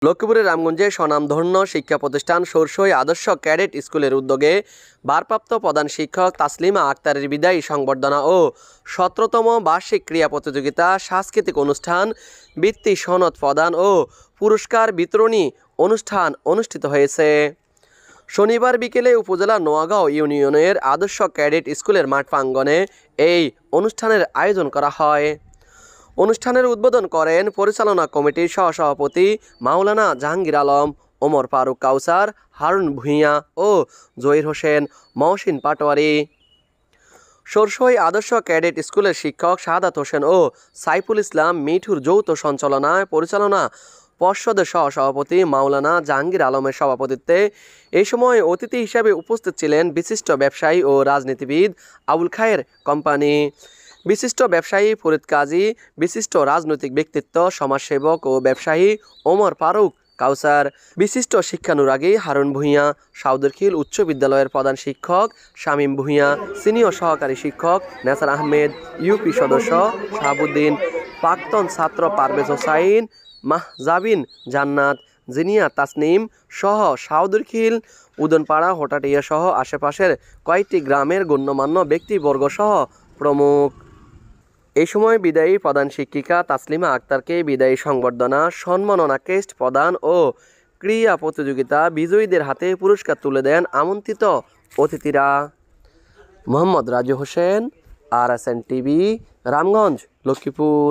লক্ষ্মীপুরের রামগঞ্জে স্বনামধন্য শিক্ষা প্রতিষ্ঠান সরসই আদর্শ ক্যাডেট স্কুলের উদ্যোগে ভারপ্রাপ্ত প্রধান শিক্ষক তাসলিমা আক্তারের বিদায়ী সংবর্ধনা ও ১৭তম বার্ষিক ক্রীড়া প্রতিযোগিতা, সাংস্কৃতিক অনুষ্ঠান, বৃত্তি সনদ প্রদান ও পুরস্কার বিতরণী অনুষ্ঠান অনুষ্ঠিত হয়েছে। শনিবার বিকেলে উপজেলা নোয়াগাঁও ইউনিয়নের আদর্শ ক্যাডেট স্কুলের মাঠ প্রাঙ্গণে এই অনুষ্ঠানের আয়োজন করা হয়। অনুষ্ঠানের উদ্বোধন করেন পরিচালনা কমিটির সহসভাপতি মাওলানা জাহাঙ্গীর আলম, ওমর ফারুক কাউসার, হারুন ভূঁইয়া ও জহির হোসেন মহসিন পাটোয়ারি। সরসই আদর্শ ক্যাডেট স্কুলের শিক্ষক শাহাদাত হোসেন ও সাইফুল ইসলাম মিঠুর যৌথ সঞ্চালনায় পরিচালনা পর্ষদের সহসভাপতি মাওলানা জাহাঙ্গীর আলমের সভাপতিত্বে এই সময় অতিথি হিসেবে উপস্থিত ছিলেন বিশিষ্ট ব্যবসায়ী ও রাজনীতিবিদ আবুল খায়ের কোম্পানি, বিশিষ্ট ব্যবসায়ী ফরিদ কাজী, বিশিষ্ট রাজনৈতিক ব্যক্তিত্ব সমাজসেবক ও ব্যবসায়ী ওমর ফারুক কাউসার, বিশিষ্ট শিক্ষানুরাগী হারুন ভূঁইয়া, সাউদরখিল উচ্চ বিদ্যালয়ের প্রধান শিক্ষক শামীম ভূঁইয়া, সিনিয়র সহকারী শিক্ষক নেসার আহমেদ, ইউপি সদস্য শাহাবুদ্দিন, প্রাক্তন ছাত্র পারভেজ হোসাইন, মাহজাবিন জান্নাত, জিনিয়া তাসনিম সহ সাউদরখিল, উদনপাড়া, হোটাটিয়া সহ আশেপাশের কয়েকটি গ্রামের গণ্যমান্য ব্যক্তিবর্গ সহ প্রমুখ। এই সময় বিদায়ী প্রধান শিক্ষিকা তাসলিমা আক্তারকে বিদায়ী সংবর্ধনা, সম্মাননা ক্রেস্ট প্রদান ও ক্রীড়া প্রতিযোগিতা বিজয়ীদের হাতে পুরস্কার তুলে দেন আমন্ত্রিত অতিথিরা। Mohammad Raju Hossain, RSN TV, Ramganj, Lakshmipur.